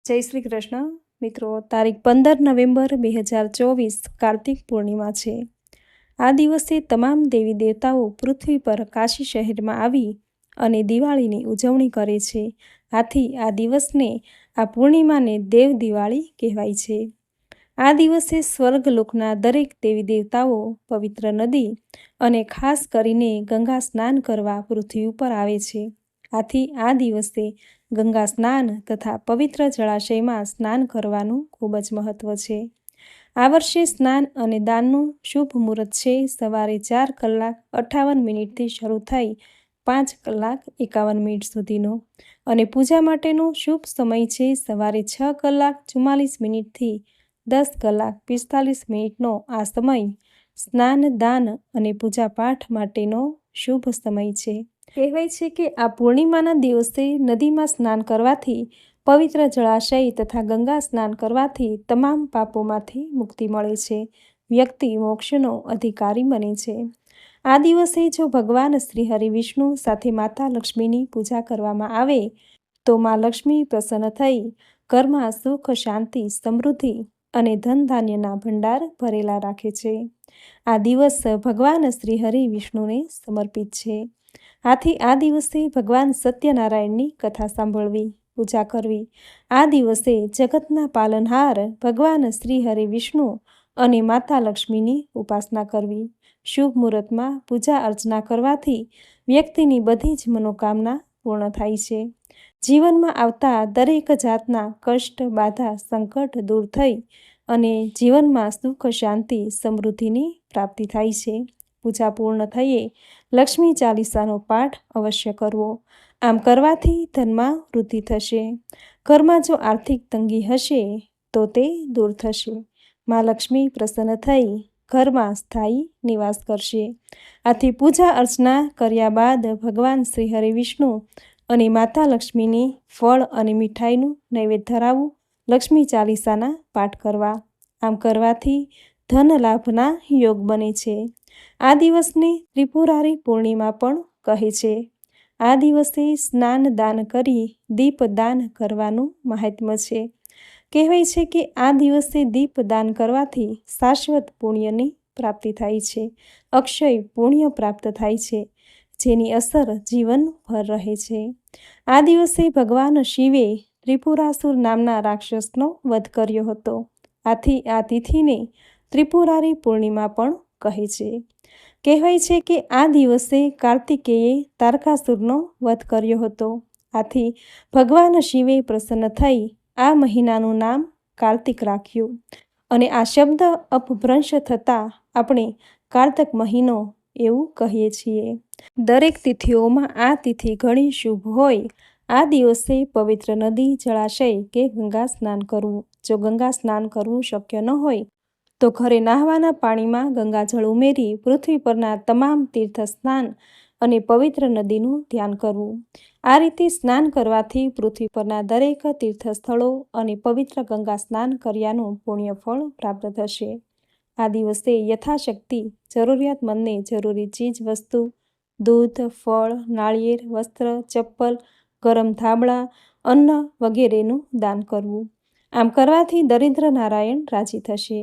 જય શ્રી કૃષ્ણ મિત્રો, તારીખ 15 નવેમ્બર 2024 કાર્તિક પૂર્ણિમા છે। આ દિવસે તમામ દેવી દેવતાઓ પૃથ્વી પર કાશી શહેરમાં આવી અને દિવાળીની ઉજવણી કરે છે। આથી આ દિવસને, આ પૂર્ણિમાને દેવ દિવાળી કહેવાય છે। આ દિવસે સ્વર્ગલોકના દરેક દેવી દેવતાઓ પવિત્ર નદી અને ખાસ કરીને ગંગા સ્નાન કરવા પૃથ્વી ઉપર આવે છે। આથી આ દિવસે ગંગા સ્નાન તથા પવિત્ર જળાશયમાં સ્નાન કરવાનું ખૂબ જ મહત્વ છે। આ વર્ષે સ્નાન અને દાનનું શુભ મુહૂર્ત છે સવારે 4:58 શરૂ થઈ 5:51 સુધીનો, અને પૂજા માટેનો શુભ સમય છે સવારે 6:44 થી 10:45 આ સમય સ્નાન, દાન અને પૂજા પાઠ માટેનો શુભ સમય છે। કહેવાય છે કે આ પૂર્ણિમાના દિવસે નદીમાં સ્નાન કરવાથી, પવિત્ર જળાશય તથા ગંગા સ્નાન કરવાથી તમામ પાપોમાંથી મુક્તિ મળે છે। વ્યક્તિ મોક્ષનો અધિકારી બને છે। આ દિવસે જો ભગવાન શ્રી હરિ વિષ્ણુ સાથે માતા લક્ષ્મીની પૂજા કરવામાં આવે તો માં લક્ષ્મી પ્રસન્ન થઈ ઘરમાં સુખ, શાંતિ, સમૃદ્ધિ અને ધન ધાન્યના ભંડાર ભરેલા રાખે છે। આ દિવસ ભગવાન શ્રી હરિ વિષ્ણુને સમર્પિત છે। આથી આ દિવસે ભગવાન સત્યનારાયણની કથા સાંભળવી, પૂજા કરવી, આ દિવસે જગતના પાલનહાર ભગવાન શ્રી હરિ વિષ્ણુ અને માતા લક્ષ્મીની ઉપાસના કરવી। શુભ મુહૂર્તમાં પૂજા અર્ચના કરવાથી વ્યક્તિની બધી જ મનોકામના પૂર્ણ થાય છે। જીવનમાં આવતા દરેક જાતના કષ્ટ, બાધા, સંકટ દૂર થઈ અને જીવનમાં સુખ, શાંતિ, સમૃદ્ધિની પ્રાપ્તિ થાય છે। પૂજા પૂર્ણ થઈએ લક્ષ્મી ચાલીસાનો પાઠ અવશ્ય કરવો। આમ કરવાથી ધનમાં વૃદ્ધિ થશે। ઘરમાં જો આર્થિક તંગી હશે તો તે દૂર થશે। માં લક્ષ્મી પ્રસન્ન થઈ ઘરમાં સ્થાયી નિવાસ કરશે। આથી પૂજા અર્ચના કર્યા બાદ ભગવાન શ્રી હરિ વિષ્ણુ અને માતા લક્ષ્મીની ફળ અને મીઠાઈનું નૈવેદ્ય ધરાવવું, લક્ષ્મી ચાલીસાના પાઠ કરવા। આમ કરવાથી ધન લાભના યોગ બને છે। આ દિવસને ત્રિપુરારી પૂર્ણિમા પણ કહે છે। આ દિવસે સ્નાન દાન કરી દીપ દાન કરવાનું મહાત્મ્ય છે। કહેવાય છે કે આ દિવસે દીપ દાન કરવાથી શાશ્વત પુણ્યની પ્રાપ્તિ થાય છે। અક્ષય પુણ્ય પ્રાપ્ત થાય છે, જેની અસર જીવનભર રહે છે। આ દિવસે ભગવાન શિવે ત્રિપુરાસુર નામના રાક્ષસનો વધ કર્યો હતો। આથી આ તિથિને ત્રિપુરારી પૂર્ણિમા પણ કહે છે। કહેવાય છે કે આ દિવસે કાર્તિકેયે તારકાસુરનો વધ કર્યો હતો। આથી ભગવાન શિવે પ્રસન્ન થઈ આ મહિનાનું નામ કાર્તિક રાખ્યું, અને આ શબ્દ અપભ્રંશ થતાં આપણે કારતક મહિનો એવું કહીએ છીએ। દરેક તિથિઓમાં આ તિથિ ઘણી શુભ હોય। આ દિવસે પવિત્ર નદી, જળાશય કે ગંગા સ્નાન કરવું। જો ગંગા સ્નાન કરવું શક્ય ન હોય તો ઘરે નહાવાના પાણીમાં ગંગાજળ ઉમેરી પૃથ્વી પરના તમામ તીર્થ સ્નાન અને પવિત્ર નદીનું ધ્યાન કરવું। આ રીતે સ્નાન કરવાથી પૃથ્વી પરના દરેક તીર્થ સ્થળો અને પવિત્ર ગંગા સ્નાન કર્યાનું પુણ્ય ફળ પ્રાપ્ત થશે। આ દિવસે યથાશક્તિ જરૂરિયાતમંદને જરૂરી ચીજ વસ્તુ, દૂધ, ફળ, નાળિયેર, વસ્ત્ર, ચપ્પલ, ગરમ ધાબળા, અન્ન વગેરેનું દાન કરવું। આમ કરવાથી દરિદ્ર નારાયણ રાજી થશે।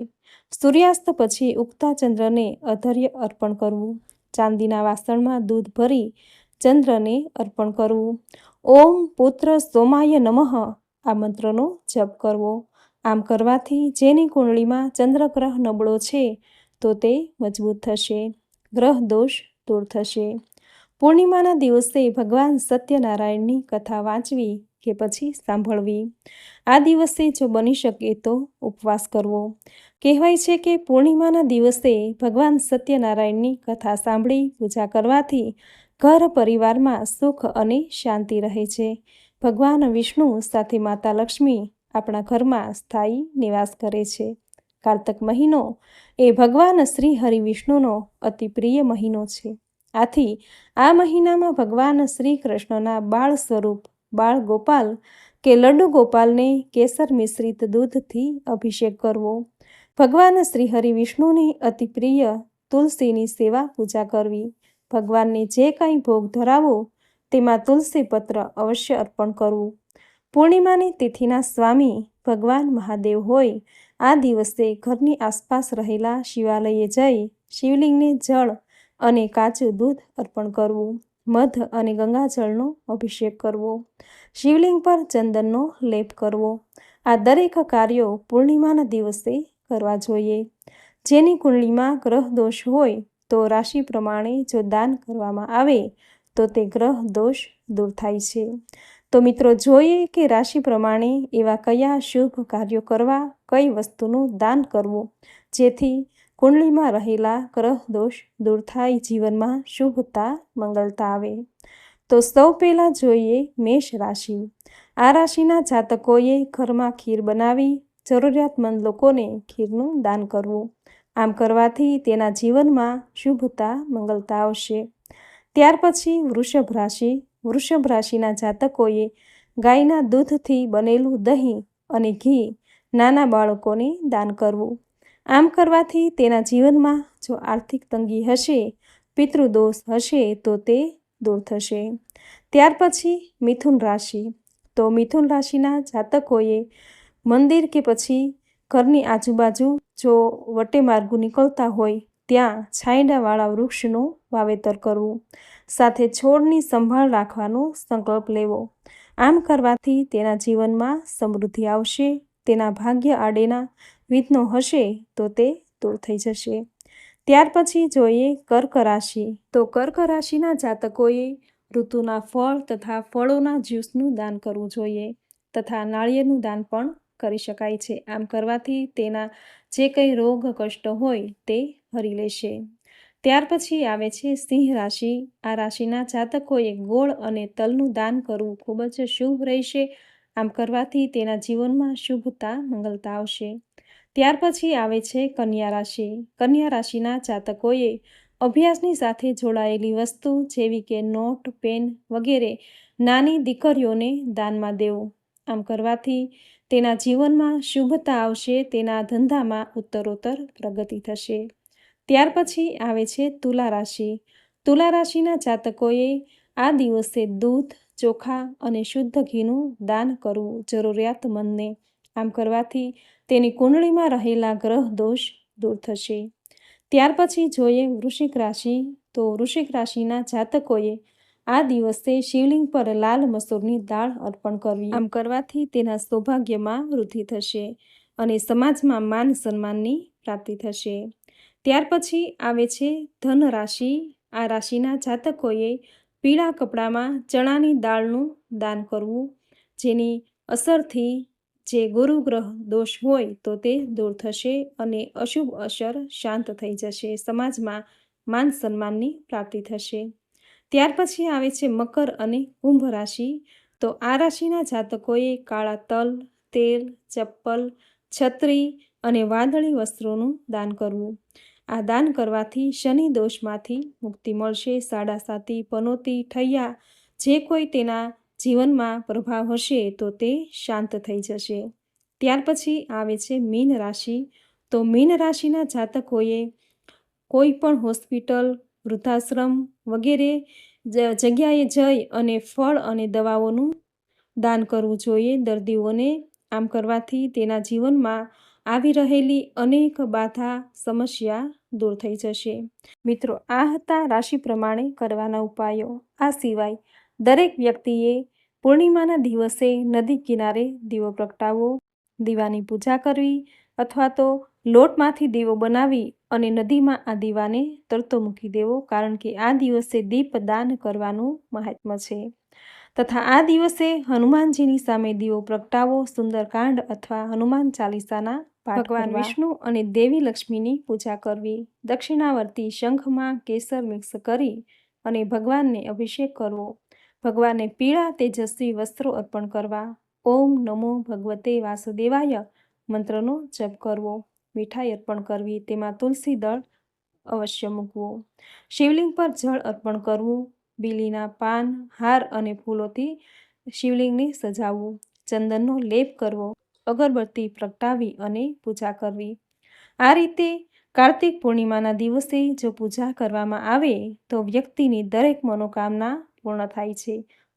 સૂર્યાસ્ત પછી ઉગતા ચંદ્રને અધર્ય અર્પણ કરવું। ચાંદીના વાસણમાં દૂધ ભરી ચંદ્રને અર્પણ કરવું। ઓમ પુત્ર સોમાય નમઃ આ મંત્રનો જપ કરવો। આમ કરવાથી જેની કુંડળીમાં ચંદ્રગ્રહ નબળો છે તો તે મજબૂત થશે, ગ્રહ દોષ દૂર થશે। પૂર્ણિમાના દિવસે ભગવાન સત્યનારાયણની કથા વાંચવી કે પછી સાંભળવી। આ દિવસે જો બની શકે તો ઉપવાસ કરવો। કહેવાય છે કે પૂર્ણિમાના દિવસે ભગવાન સત્યનારાયણની કથા સાંભળી પૂજા કરવાથી ઘર પરિવારમાં સુખ અને શાંતિ રહે છે। ભગવાન વિષ્ણુ સાથે માતા લક્ષ્મી આપણા ઘરમાં સ્થાયી નિવાસ કરે છે। કારતક મહિનો એ ભગવાન શ્રી હરિ વિષ્ણુનો અતિ પ્રિય મહિનો છે। આથી આ મહિનામાં ભગવાન શ્રી કૃષ્ણના બાળ સ્વરૂપ બાળ ગોપાલ કે લડ્ડુ ગોપાલને કેસર મિશ્રિત દૂધથી અભિષેક કરવો। ભગવાન શ્રી હરિ વિષ્ણુની અતિ પ્રિય તુલસીની સેવા પૂજા કરવી। ભગવાનને જે કાંઈ ભોગ ધરાવો તેમાં તુલસી પત્ર અવશ્ય અર્પણ કરવું। પૂર્ણિમાની તિથિના સ્વામી ભગવાન મહાદેવ હોય આ દિવસે ઘરની આસપાસ રહેલા શિવાલયે જઈ શિવલિંગને જળ અને કાચું દૂધ અર્પણ કરવું, મધ અને ગંગાજળનો અભિષેક કરવો, શિવલિંગ પર ચંદનનો લેપ કરવો. આ દરેક કાર્યો પૂર્ણિમાના દિવસે કરવા જોઈએ. જેની કુંડળીમાં ગ્રહ દોષ હોય તો રાશિ પ્રમાણે જો દાન કરવામાં આવે તો તે ગ્રહ દોષ દૂર થાય છે. તો મિત્રો જોઈએ કે રાશિ પ્રમાણે એવા કયા શુભ કાર્યો કરવા, કઈ વસ્તુનું દાન કરવું જેથી કુંડળીમાં રહેલા ગ્રહ દોષ દૂર થાય, જીવનમાં શુભતા મંગલતા આવે. તો સૌ પહેલાં જોઈએ મેષ રાશિ. આ રાશિના જાતકોએ ઘરમાં ખીર બનાવી જરૂરિયાતમંદ લોકોને ખીરનું દાન કરવું. આમ કરવાથી તેના જીવનમાં શુભતા મંગલતા આવશે. ત્યાર પછી વૃષભ રાશિ. વૃષભ રાશિના જાતકોએ ગાયના દૂધથી બનેલું દહીં અને ઘી નાના બાળકોને દાન કરવું. આમ કરવાથી તેના જીવનમાં જો આર્થિક તંગી હશે, પિતૃદોષ હશે તો તે દૂર થશે. ત્યાર પછી મિથુન રાશિ. તો મિથુન રાશિના જાતકોએ મંદિર કે પછી ઘરની આજુબાજુ જો વટે માર્ગો નીકળતા હોય ત્યાં છાંયડાવાળા વૃક્ષનું વાવેતર કરવું. સાથે છોડની સંભાળ રાખવાનો સંકલ્પ લેવો. આમ કરવાથી તેના જીવનમાં સમૃદ્ધિ આવશે. તેના ભાગ્ય આડેના વિઘ્નો હશે તો તે દૂર થઈ જશે. ત્યાર પછી જોઈએ કર્ક રાશિ. તો કર્ક રાશિના જાતકોએ ઋતુના ફળ તથા ફળોના જ્યુસનું દાન કરવું જોઈએ તથા નાળિયેરનું દાન પણ કરી શકાય છે. આમ કરવાથી તેના જે કંઈ રોગ કષ્ટ હોય તે હરી લેશે. ત્યાર પછી આવે છે સિંહ રાશિ. આ રાશિના જાતકોએ ગોળ અને તલનું દાન કરવું ખૂબ જ શુભ રહેશે. આમ કરવાથી તેના જીવનમાં શુભતા મંગલતા આવશે. ત્યાર પછી આવે છે કન્યા રાશિ. કન્યા રાશિના જાતકોએ અભ્યાસની સાથે જોડાયેલી વસ્તુ જેવી કે નોટ, પેન વગેરે નાની દીકરીઓને દાનમાં દેવું. આમ કરવાથી તેના જીવનમાં શુભતા આવશે. તેના ધંધામાં ઉત્તરોત્તર પ્રગતિ થશે. ત્યાર પછી આવે છે તુલા રાશિ. તુલા રાશિના જાતકોએ આ દિવસે દૂધ, ચોખા અને શુદ્ધ ઘીનું દાન કરવું જરૂરિયાતમંદને. આમ કરવાથી તેની કુંડળીમાં રહેલા ગ્રહ દોષ દૂર થશે. ત્યાર પછી જોઈએ વૃશ્ચિક રાશિ. તો વૃશ્ચિક રાશિના જાતકોએ આ દિવસે શિવલિંગ પર લાલ મસૂરની દાળ અર્પણ કરવી. આમ કરવાથી તેના સૌભાગ્યમાં વૃદ્ધિ થશે અને સમાજમાં માન સન્માનની પ્રાપ્તિ થશે. ત્યાર પછી આવે છે ધન રાશિ. આ રાશિના જાતકોએ પીળા કપડામાં ચણાની દાળનું દાન કરવું. જેની અસરથી જે ગુરુ ગ્રહ દોષ હોય તો તે દૂર થશે અને અશુભ અસર શાંત થઈ જશે. સમાજમાં માન સન્માનની પ્રાપ્તિ થશે. ત્યાર પછી આવે છે મકર અને કુંભ રાશિ. તો આ રાશિના જાતકોએ કાળા તલ, તેલ, ચપ્પલ, છત્રી અને વાદળી વસ્ત્રોનું દાન કરવું. આ દાન કરવાથી શનિ દોષમાંથી મુક્તિ મળશે. સાડાસાતી, પનોતી, ઠૈયા જે કોઈ તેના જીવનમાં પ્રભાવ હશે તો તે શાંત થઈ જશે. ત્યાર પછી આવે છે મીન રાશિ. તો મીન રાશિના જાતકોએ કોઈ પણ હોસ્પિટલ, વૃદ્ધાશ્રમ વગેરે જગ્યાએ જઈ અને ફળ અને દવાઓનું દાન કરવું જોઈએ દર્દીઓને. આમ કરવાથી તેના જીવનમાં આવી રહેલી અનેક બાધા, સમસ્યા દૂર થઈ જશે. મિત્રો, આ હતા રાશિ પ્રમાણે કરવાના ઉપાયો. આ સિવાય દરેક વ્યક્તિએ પૂર્ણિમાના દિવસે નદી કિનારે દીવો પ્રગટાવવો, દીવાની પૂજા કરવી અથવા તો લોટમાંથી દીવો બનાવી અને નદીમાં આ દીવાને તરતો મૂકી દેવો. કારણ કે આ દિવસે દીપદાન કરવાનું મહાત્મ્ય છે. તથા આ દિવસે હનુમાનજીની સામે દીવો પ્રગટાવો, સુંદરકાંડ અથવા હનુમાન ચાલીસાના પાઠ કરવા, ભગવાન વિષ્ણુ અને દેવી લક્ષ્મીની પૂજા કરવી, દક્ષિણાવર્તી શંખમાં કેસર મિક્સ કરી અને ભગવાનને અભિષેક કરવો, ભગવાનને પીળા તેજસ્વી વસ્ત્રો અર્પણ કરવા, ઓમ નમો ભગવતે વાસુદેવાય મંત્રનો જપ કરવો, મીઠાઈ અર્પણ કરવી, તેમાં તુલસી દળ અવશ્ય મૂકવો, શિવલિંગ પર જળ અર્પણ કરવું, બીલીના પાન, હાર અને ફૂલોથી શિવલિંગને સજાવવું, ચંદનનો લેપ કરવો, અગરબત્તી પ્રગટાવી અને પૂજા કરવી. આ રીતે કાર્તિક પૂર્ણિમાના દિવસે જો પૂજા કરવામાં આવે તો વ્યક્તિની દરેક મનોકામના પૂર્ણ થાય છે.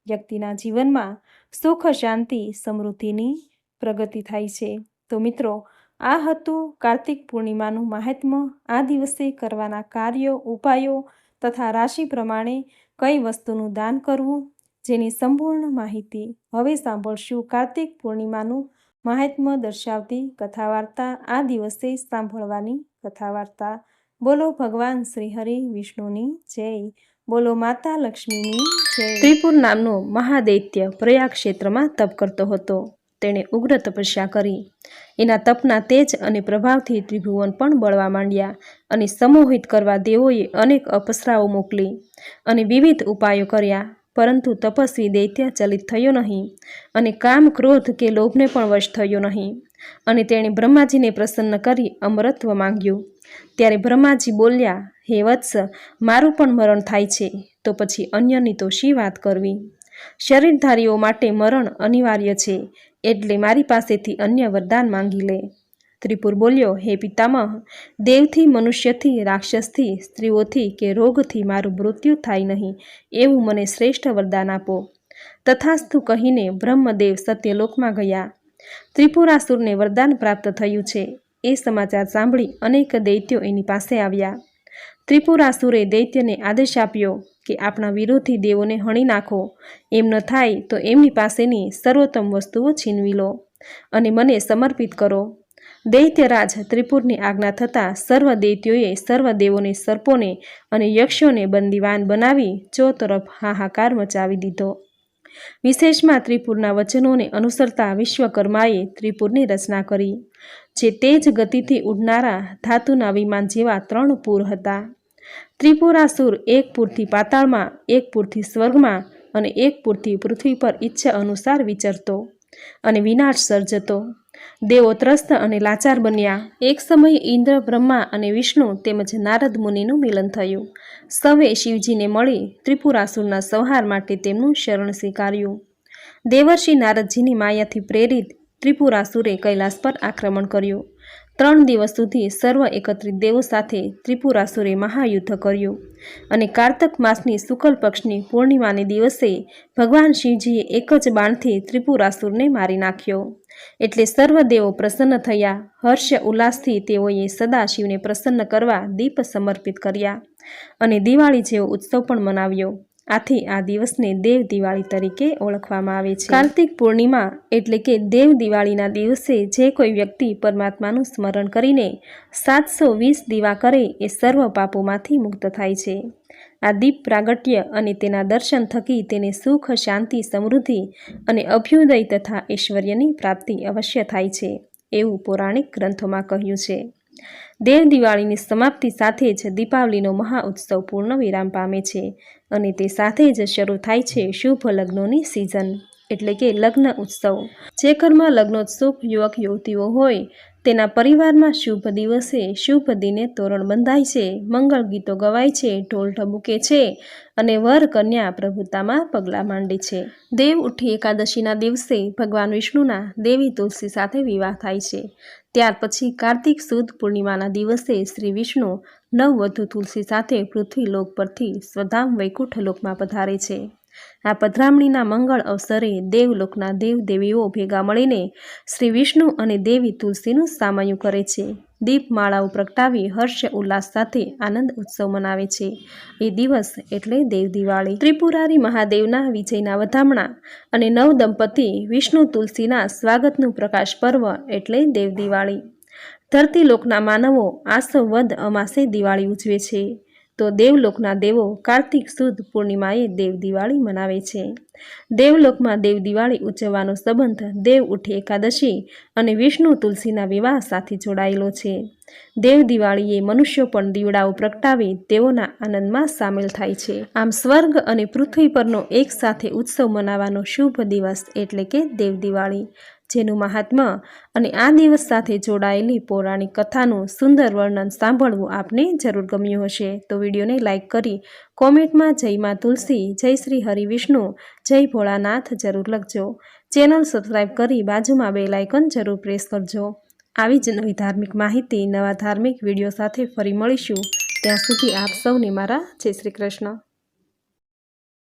વ્યક્તિના જીવનમાં સુખ શાંતિ સમૃદ્ધિની પ્રગતિ થાય છે। તો મિત્રો, આ હતું કાર્તિક પૂર્ણિમાનું મહાત્મ્ય। આ દિવસે કરવાના કાર્યો, ઉપાયો તથા રાશિ પ્રમાણે કઈ વસ્તુનું દાન કરવું, જેની સંપૂર્ણ માહિતી હવે સાંભળશું। કાર્તિક પૂર્ણિમાનું મહાત્મ્ય દર્શાવતી કથા વાર્તા। આ દિવસે સાંભળવાની કથા વાર્તા। બોલો ભગવાન શ્રી હરિ વિષ્ણુની જય, બોલો માતા લક્ષ્મીની જય। ત્રિપુર નામનો મહાદૈત્ય પ્રયાગ ક્ષેત્રમાં તપ કરતો હતો। તેણે ઉગ્ર તપસ્યા કરી। એના તપના તેજ અને પ્રભાવથી ત્રિભુવન પણ બળવા માંડ્યા અને સમોહિત કરવા દેવોએ અનેક અપ્સરાઓ મોકલી અને વિવિધ ઉપાયો કર્યા, પરંતુ તપસ્વી દૈત્ય ચલિત થયો નહીં અને કામ, ક્રોધ કે લોભને પણ વશ થયો નહીં અને તેણે બ્રહ્માજીને પ્રસન્ન કરી અમરત્વ માંગ્યું। ત્યારે બ્રહ્માજી બોલ્યા, હે વત્સ, મારું પણ મરણ થાય છે, તો પછી અન્યની તો શી વાત કરવી? શરીરધારીઓ માટે મરણ અનિવાર્ય છે, એટલે મારી પાસેથી અન્ય વરદાન માંગી લે। ત્રિપુર બોલ્યો, હે પિતામહ, દેવથી, મનુષ્યથી, રાક્ષસથી, સ્ત્રીઓથી કે રોગથી મારું મૃત્યુ થાય નહીં એવું મને શ્રેષ્ઠ વરદાન આપો। તથાસ્તુ કહીને બ્રહ્મદેવ સત્યલોકમાં ગયા। ત્રિપુરાસુરને વરદાન પ્રાપ્ત થયું છે એ સમાચાર સાંભળી અનેક દૈત્યો એની પાસે આવ્યા। ત્રિપુરાસુરે દૈત્યને આદેશ આપ્યો કે આપણા વિરોધી દેવોને હણી નાખો, એમ ન થાય તો એમની પાસેની સર્વોત્તમ વસ્તુઓ છીનવી લો અને મને સમર્પિત કરો। દૈત્યરાજ ત્રિપુરની આજ્ઞા થતાં સર્વ દૈત્યોએ સર્વ દેવોને, સર્પોને અને યક્ષોને બંદીવાન બનાવી ચોતરફ હાહાકાર મચાવી દીધો। વિશેષમાં ત્રિપુરના વચનોને અનુસરતા વિશ્વકર્માએ ત્રિપુરની રચના કરી, જે તેજ ગતિથી ઉડનારા ધાતુના વિમાન જેવા 3 પૂર હતા। ત્રિપુરાસુર એક પૂરથી પાતાળમાં, એક પૂરથી સ્વર્ગમાં અને એક પૂરથી પૃથ્વી પર ઈચ્છા અનુસાર વિચરતો અને વિનાશ સર્જતો। દેવો ત્રસ્ત અને લાચાર બન્યા। એક સમયે ઇન્દ્ર, બ્રહ્મા અને વિષ્ણુ તેમજ નારદ મુનિનું મિલન થયું। સૌએ શિવજીને મળી ત્રિપુરાસુરના સંહાર માટે તેમનું શરણ સ્વીકાર્યું। દેવર્ષિ નારદજીની માયાથી પ્રેરિત ત્રિપુરાસુરે કૈલાસ પર આક્રમણ કર્યું। 3 દિવસ સુધી સર્વ એકત્રિત દેવો સાથે ત્રિપુરાસુરે મહાયુદ્ધ કર્યું અને કાર્તક માસની શુક્લ પક્ષની પૂર્ણિમાને દિવસે ભગવાન શિવજીએ એક જ બાણથી ત્રિપુરાસુરને મારી નાખ્યો। એટલે સર્વ દેવો પ્રસન્ન થયા। હર્ષ ઉલ્લાસથી તેઓએ સદાશિવને પ્રસન્ન કરવા દીપ સમર્પિત કર્યા અને દિવાળી જેવો ઉત્સવ પણ મનાવ્યો। આથી આ દિવસને દેવ દિવાળી તરીકે ઓળખવામાં આવે છે। કાર્તિક પૂર્ણિમા એટલે કે દેવ દિવાળીના દિવસે જે કોઈ વ્યક્તિ પરમાત્માનું સ્મરણ કરીને 720 દીવા કરે એ સર્વ પાપોમાંથી મુક્ત થાય છે। આ દીપ પ્રાગટ્ય અને તેના દર્શન થકી તેને સુખ, શાંતિ, સમૃદ્ધિ અને અભ્યુદય તથા ઐશ્વર્યની પ્રાપ્તિ અવશ્ય થાય છે એવું પૌરાણિક ગ્રંથોમાં કહ્યું છે। દેવ દિવાળીની સમાપ્તિ સાથે જ દીપાવલીનો મહા ઉત્સવ પૂર્ણ વિરામ પામે છે અને તે સાથે જ શરૂ થાય છે શુભ લગ્નોની સિઝન, એટલે કે લગ્ન ઉત્સવ। જે ઘરમાં લગ્નોત્સુક યુવક યુવતીઓ હોય તેના પરિવારમાં શુભ દિવસે, શુભ દિને તોરણ બંધાય છે, મંગળ ગીતો ગવાય છે, ઢોલ ઢબુકે છે અને વર કન્યા પ્રભુતામાં પગલાં માંડે છે। દેવ ઉઠી એકાદશીના દિવસે ભગવાન વિષ્ણુના દેવી તુલસી સાથે વિવાહ થાય છે। ત્યાર પછી કાર્તિક સુદ પૂર્ણિમાના દિવસે શ્રી વિષ્ણુ નવવધુ તુલસી સાથે પૃથ્વી લોક પરથી સ્વધામ વૈકુંઠ લોકમાં પધારે છે। આ પધરામણીના મંગળ અવસરે દેવલોકના દેવ દેવીઓ ભેગા મળીને શ્રી વિષ્ણુ અને દેવી તુલસીનું સામયું કરે છે। દીપમાળાઓ પ્રગટાવી હર્ષ ઉલ્લાસ સાથે આનંદ ઉત્સવ મનાવે છે। એ દિવસ એટલે દેવ દિવાળી। ત્રિપુરારી મહાદેવના વિજયના વધામણા અને નવ દંપતી વિષ્ણુ તુલસીના સ્વાગતનું પ્રકાશ પર્વ એટલે દેવ દિવાળી। ધરતીલોકના માનવો આસો વદ અમાસે દિવાળી ઉજવે છે, તો દેવલોકના દેવો કાર્તિક સુદ પૂર્ણિમાએ દેવ દિવાળી મનાવે છે। દેવલોકમાં દેવ દિવાળી ઉજવવાનો સંબંધ દેવ ઉઠી એકાદશી અને વિષ્ણુ તુલસીના વિવાહ સાથે જોડાયેલો છે। દેવ દિવાળીએ મનુષ્યો પણ દીવડાઓ પ્રગટાવી તેઓના આનંદમાં સામેલ થાય છે। આમ સ્વર્ગ અને પૃથ્વી પરનો એક સાથે ઉત્સવ મનાવવાનો શુભ દિવસ એટલે કે દેવ દિવાળી, જેનું મહાત્મ્ય અને આ દિવસ સાથે જોડાયેલી પૌરાણિક કથાનું સુંદર વર્ણન સાંભળવું આપને જરૂર ગમ્યું હશે। તો વિડીયોને લાઇક કરી કોમેન્ટમાં જય માં તુલસી, જય શ્રી હરિ વિષ્ણુ, જય ભોળાનાથ જરૂર લખજો। ચેનલ સબસ્ક્રાઈબ કરી બાજુમાં બેલ આઇકન જરૂર પ્રેસ કરજો। આવી જ નવી ધાર્મિક માહિતી, નવા ધાર્મિક વિડીયો સાથે ફરી મળીશું। ત્યાં સુધી આપ સૌને મારા જય શ્રી કૃષ્ણ।